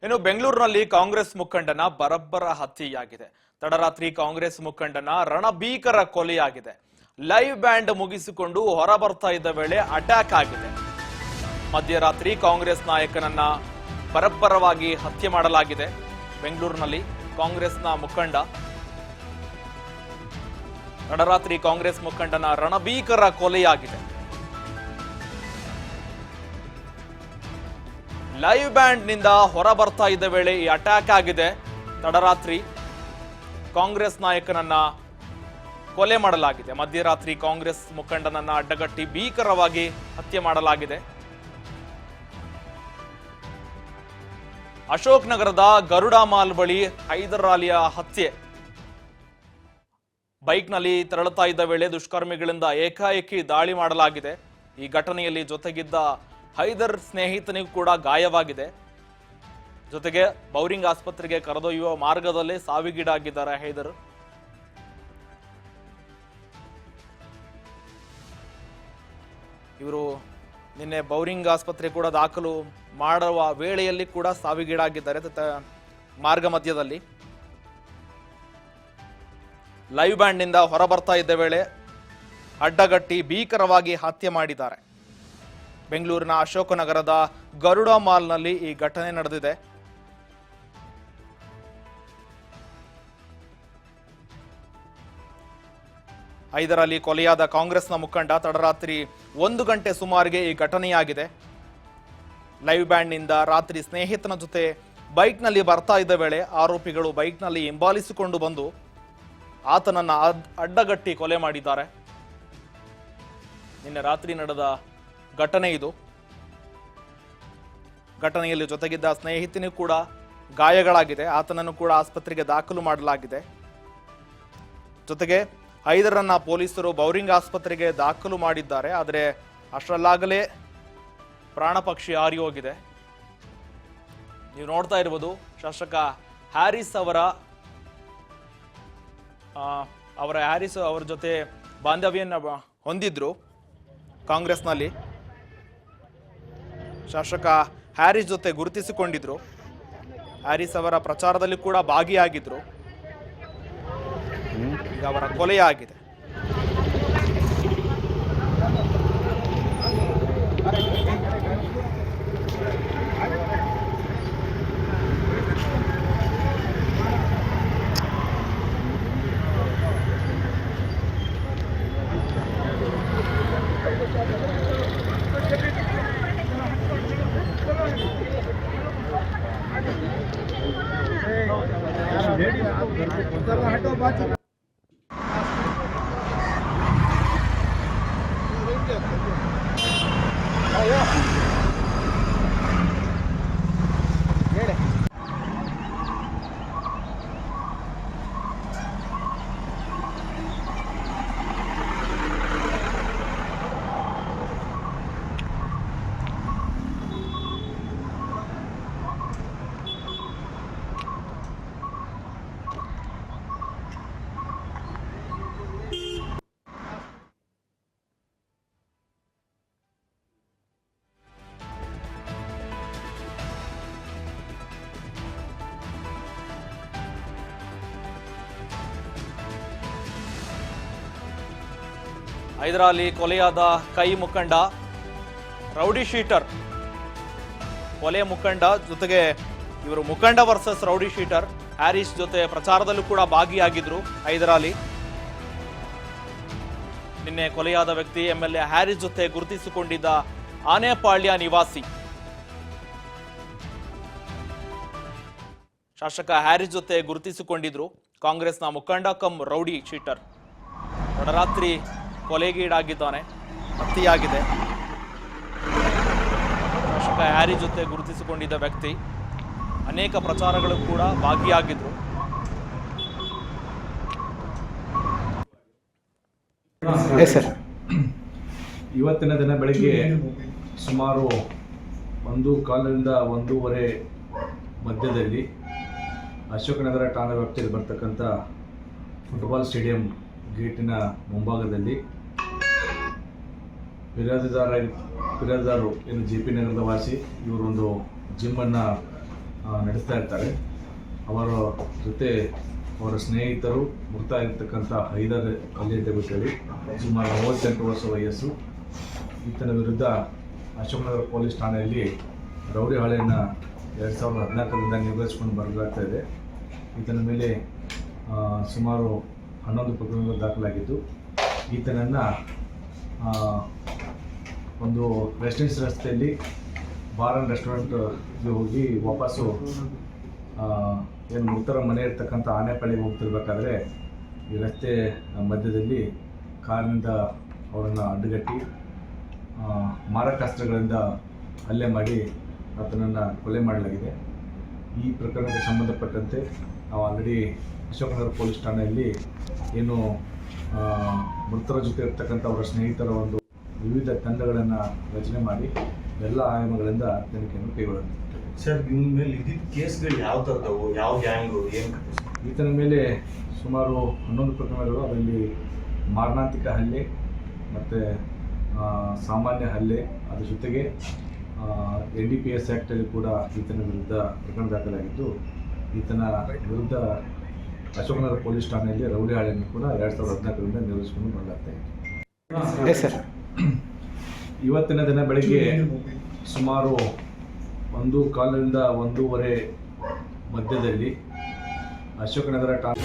ಇನ್ನು ಬೆಂಗಳೂರಿನಲ್ಲಿ ಕಾಂಗ್ರೆಸ್ ಮುಖಂಡನ ಬರಬ್ಬರ ಹತ್ಯೆಯಾಗಿದೆ. ತಡರಾತ್ರಿ ಕಾಂಗ್ರೆಸ್ ಮುಖಂಡನ ರಣಭೀಕರ ಕೊಲೆಯಾಗಿದೆ. ಲೈವ್ ಬ್ಯಾಂಡ್ ಮುಗಿಸಿಕೊಂಡು ಹೊರ ಬರ್ತಾ ಇದ್ದ ವೇಳೆ ಅಟ್ಯಾಕ್ ಆಗಿದೆ. ಮಧ್ಯರಾತ್ರಿ ಕಾಂಗ್ರೆಸ್ ನಾಯಕನನ್ನ ಬರಬ್ಬರವಾಗಿ ಹತ್ಯೆ ಮಾಡಲಾಗಿದೆ. ಬೆಂಗಳೂರಿನಲ್ಲಿ ಕಾಂಗ್ರೆಸ್ನ ಮುಖಂಡ ತಡರಾತ್ರಿ ಕಾಂಗ್ರೆಸ್ ಮುಖಂಡನ ರಣಭೀಕರ ಕೊಲೆಯಾಗಿದೆ. ಲೈವ್ ಬ್ಯಾಂಡ್ ನಿಂದ ಹೊರ ಬರ್ತಾ ಇದ್ದ ವೇಳೆ ಈ ಅಟ್ಯಾಕ್ ಆಗಿದೆ. ತಡರಾತ್ರಿ ಕಾಂಗ್ರೆಸ್ ನಾಯಕನನ್ನ ಕೊಲೆ ಮಾಡಲಾಗಿದೆ. ಮಧ್ಯರಾತ್ರಿ ಕಾಂಗ್ರೆಸ್ ಮುಖಂಡನನ್ನ ಅಡ್ಡಗಟ್ಟಿ ಭೀಕರವಾಗಿ ಹತ್ಯೆ ಮಾಡಲಾಗಿದೆ. ಅಶೋಕ್ ನಗರದ ಗರುಡ ಮಾಲ್ ಬಳಿ ಹೈದರ್ ಅಲಿಯ ಹತ್ಯೆ. ಬೈಕ್ನಲ್ಲಿ ತೆರಳುತ್ತಾ ಇದ್ದ ವೇಳೆ ದುಷ್ಕರ್ಮಿಗಳಿಂದ ಏಕಾಏಕಿ ದಾಳಿ ಮಾಡಲಾಗಿದೆ. ಈ ಘಟನೆಯಲ್ಲಿ ಜೊತೆಗಿದ್ದ ಹೈದರ್ ಸ್ನೇಹಿತನಿಗೂ ಕೂಡ ಗಾಯವಾಗಿದೆ. ಜೊತೆಗೆ ಬೌರಿಂಗ್ ಆಸ್ಪತ್ರೆಗೆ ಕರೆದೊಯ್ಯುವ ಮಾರ್ಗದಲ್ಲೇ ಸಾವಿಗೀಡಾಗಿದ್ದಾರೆ ಹೈದರ್. ಇವರು ನಿನ್ನೆ ಬೌರಿಂಗ್ ಆಸ್ಪತ್ರೆ ಕೂಡ ದಾಖಲು ಮಾಡುವ ವೇಳೆಯಲ್ಲಿ ಕೂಡ ಸಾವಿಗೀಡಾಗಿದ್ದಾರೆ. ಮಾರ್ಗ ಮಧ್ಯದಲ್ಲಿ ಲೈವ್ ಬ್ಯಾಂಡ್ ನಿಂದ ಹೊರ ಬರ್ತಾ ಇದ್ದ ವೇಳೆ ಅಡ್ಡಗಟ್ಟಿ ಭೀಕರವಾಗಿ ಹತ್ಯೆ ಮಾಡಿದ್ದಾರೆ. ಬೆಂಗಳೂರಿನ ಅಶೋಕನಗರದ ಗರುಡ ಮಾಲ್ನಲ್ಲಿ ಈ ಘಟನೆ ನಡೆದಿದೆ. ಹೈದರ್ ಅಲಿ ಕೊಲೆಯಾದ ಕಾಂಗ್ರೆಸ್ನ ಮುಖಂಡ ತಡರಾತ್ರಿ 1 ಗಂಟೆ ಸುಮಾರಿಗೆ ಈ ಘಟನೆಯಾಗಿದೆ. ಲೈವ್ ಬ್ಯಾಂಡ್ ನಿಂದ ರಾತ್ರಿ ಸ್ನೇಹಿತನ ಜೊತೆ ಬೈಕ್ನಲ್ಲಿ ಬರ್ತಾ ಇದ್ದ ವೇಳೆ ಆರೋಪಿಗಳು ಬೈಕ್ನಲ್ಲಿ ಹಿಂಬಾಲಿಸಿಕೊಂಡು ಬಂದು ಆತನನ್ನ ಅಡ್ಡಗಟ್ಟಿ ಕೊಲೆ ಮಾಡಿದ್ದಾರೆ. ನಿನ್ನೆ ರಾತ್ರಿ ನಡೆದ ಘಟನೆ ಇದು. ಘಟನೆಯಲ್ಲಿ ಜೊತೆಗಿದ್ದ ಸ್ನೇಹಿತನಿಗೂ ಕೂಡ ಗಾಯಗಳಾಗಿದೆ. ಆತನನ್ನು ಕೂಡ ಆಸ್ಪತ್ರೆಗೆ ದಾಖಲು ಮಾಡಲಾಗಿದೆ. ಜೊತೆಗೆ ಹೈದರನ್ನ ಪೊಲೀಸರು ಬೌರಿಂಗ್ ಆಸ್ಪತ್ರೆಗೆ ದಾಖಲು ಮಾಡಿದ್ದಾರೆ. ಆದರೆ ಅಷ್ಟರಲ್ಲಾಗಲೇ ಪ್ರಾಣ ಪಕ್ಷಿ ಹಾರಿ ಹೋಗಿದೆ. ನೀವು ನೋಡ್ತಾ ಇರ್ಬೋದು, ಶಾಸಕ ಹ್ಯಾರಿಸ್ ಅವರ ಜೊತೆ ಬಾಂಧವ್ಯನ ಹೊಂದಿದ್ರು ಕಾಂಗ್ರೆಸ್ನಲ್ಲಿ. ಶಾಸಕ ಹ್ಯಾರಿಸ್ ಜೊತೆ ಗುರುತಿಸಿಕೊಂಡಿದ್ರು. ಹ್ಯಾರಿಸ್ ಅವರ ಪ್ರಚಾರದಲ್ಲಿ ಕೂಡ ಭಾಗಿಯಾಗಿದ್ರು. ಈಗ ಅವರ ಕೊಲೆಯಾಗಿದೆ. ಹೈದರ್ ಅಲಿ ಕೊಲೆಯಾದ ಕೈ ಮುಖಂಡ, ರೌಡಿ ಶೀಟರ್, ಕೊಲೆ ಮುಖಂಡ, ಜೊತೆಗೆ ಇವರು ಮುಖಂಡ ವರ್ಸಸ್ ರೌಡಿ ಶೀಟರ್. ಹ್ಯಾರಿಸ್ ಜೊತೆ ಪ್ರಚಾರದಲ್ಲೂ ಕೂಡ ಭಾಗಿಯಾಗಿದ್ರು ಹೈದರ್ ಅಲಿ. ನಿನ್ನೆ ಕೊಲೆಯಾದ ವ್ಯಕ್ತಿ MLA ಹ್ಯಾರಿಸ್ ಜೊತೆ ಗುರುತಿಸಿಕೊಂಡಿದ್ದ ಆನೆಪಾಳ್ಯ ನಿವಾಸಿ. ಶಾಸಕ ಹ್ಯಾರಿಸ್ ಜೊತೆ ಗುರುತಿಸಿಕೊಂಡಿದ್ರು ಕಾಂಗ್ರೆಸ್ನ ಮುಖಂಡ ಕಮ್ ರೌಡಿ ಶೀಟರ್. ತಡರಾತ್ರಿ ಕೊಲೆಗೀಡಾಗಿದ್ದಾನೆ, ಹತ್ಯೆಯಾಗಿದೆ. ಶಾಸಕ ಹ್ಯಾರಿಸ್ ಜೊತೆ ಗುರುತಿಸಿಕೊಂಡಿದ್ದ ವ್ಯಕ್ತಿ ಅನೇಕ ಪ್ರಚಾರಗಳು ಕೂಡ ಭಾಗಿಯಾಗಿದ್ರು. ಇವತ್ತಿನ ದಿನ ಬೆಳಗ್ಗೆ ಸುಮಾರು 1:15 1:30 ಮಧ್ಯದಲ್ಲಿ ಅಶೋಕನಗರ ಠಾಣಾ ವ್ಯಾಪ್ತಿಯಲ್ಲಿ ಬರ್ತಕ್ಕಂಥ ಫುಟ್ಬಾಲ್ ಸ್ಟೇಡಿಯಂ ಗೇಟಿನ ಮುಂಭಾಗದಲ್ಲಿ ಫಿರ್ಯಾದಿದಾರರು ಏನು JP ನಗರದ ವಾಸಿ, ಇವರೊಂದು ಜಿಮ್ಮನ್ನು ನಡೆಸ್ತಾ ಇರ್ತಾರೆ. ಅವರ ಜೊತೆ ಅವರ ಸ್ನೇಹಿತರು ಮೃತ ಆಗಿರ್ತಕ್ಕಂಥ ಹೈದರ್ ಅಲಿ ಅಂತ ಹೇಳಿ ಸುಮಾರು 38 ವರ್ಷ ವಯಸ್ಸು. ಈತನ ವಿರುದ್ಧ ಅಶೋಕನಗರ ಪೊಲೀಸ್ ಠಾಣೆಯಲ್ಲಿ ರೌಡಿ ಹಾಳೆಯನ್ನು 2014ರಿಂದ ನಿರ್ವಹಿಸಿಕೊಂಡು ಬರಲಾಗ್ತಾ ಇದೆ. ಈತನ ಮೇಲೆ ಸುಮಾರು 11 ಪ್ರಕರಣಗಳು ದಾಖಲಾಗಿದ್ದು, ಈತನನ್ನು ಒಂದು ರೆಸಿಡೆನ್ಸ್ ರಸ್ತೆಯಲ್ಲಿ ಬಾರ್ ಆ್ಯಂಡ್ ರೆಸ್ಟೋರೆಂಟ್ಗೆ ಹೋಗಿ ವಾಪಸ್ಸು ಏನು ಮೃತರ ಮನೆ ಇರ್ತಕ್ಕಂಥ ಆನೆಪಳ್ಳಿಗೆ ಹೋಗ್ತಿರ್ಬೇಕಾದ್ರೆ ಈ ರಸ್ತೆ ಮಧ್ಯದಲ್ಲಿ ಕಾರಿನಿಂದ ಅವರನ್ನು ಅಡ್ಡಗಟ್ಟಿ ಮಾರಕಾಸ್ತ್ರಗಳಿಂದ ಹಲ್ಲೆ ಮಾಡಿ ಆತನನ್ನು ಕೊಲೆ ಮಾಡಲಾಗಿದೆ. ಈ ಪ್ರಕರಣಕ್ಕೆ ಸಂಬಂಧಪಟ್ಟಂತೆ ನಾವು ಆಲ್ರೆಡಿ ಅಶೋಕನಗರ ಪೊಲೀಸ್ ಠಾಣೆಯಲ್ಲಿ ಏನು ಮೃತರ ಜೊತೆ ಇರ್ತಕ್ಕಂಥ ಅವರ ಸ್ನೇಹಿತರ ಒಂದು ವಿವಿಧ ತಂಡಗಳನ್ನು ರಚನೆ ಮಾಡಿ ಎಲ್ಲ ಆಯಾಮಗಳಿಂದ ತನಿಖೆಯನ್ನು ಕೈಗೊಳ್ಳುತ್ತೆ. ಸರ್, ಇವನ ಮೇಲೆ ಇದ್ದಿದ್ದ ಕೇಸ್ಗಳು ಯಾವ ಥರದವು, ಯಾವ ಗ್ಯಾಂಗು, ಏನು? ಈತನ ಮೇಲೆ ಸುಮಾರು 11 ಪ್ರಕರಣಗಳು, ಅದರಲ್ಲಿ ಮಾರಣಾಂತಿಕ ಹಲ್ಲೆ ಮತ್ತು ಸಾಮಾನ್ಯ ಹಲ್ಲೆ, ಅದರ ಜೊತೆಗೆ NDPS ಆ್ಯಕ್ಟಲ್ಲಿ ಕೂಡ ಈತನ ವಿರುದ್ಧ ಪ್ರಕರಣ ದಾಖಲಾಗಿದ್ದು, ಈತನ ವಿರುದ್ಧ ಅಶೋಕನಗರ ಪೊಲೀಸ್ ಠಾಣೆಯಲ್ಲಿ ರೌಡಿ ಹಾಳೆಯನ್ನು ಕೂಡ 2014ರಿಂದ ನಿರ್ವಹಿಸಿಕೊಂಡು ಬರಲಾಗ್ತಾ ಇದೆ. ಇವತ್ತಿನ ದಿನ ಬೆಳಗ್ಗೆ ಸುಮಾರು 1:15ರಿಂದ 1:30 ಮಧ್ಯದಲ್ಲಿ ಅಶೋಕನಗರ ಠಾಣೆ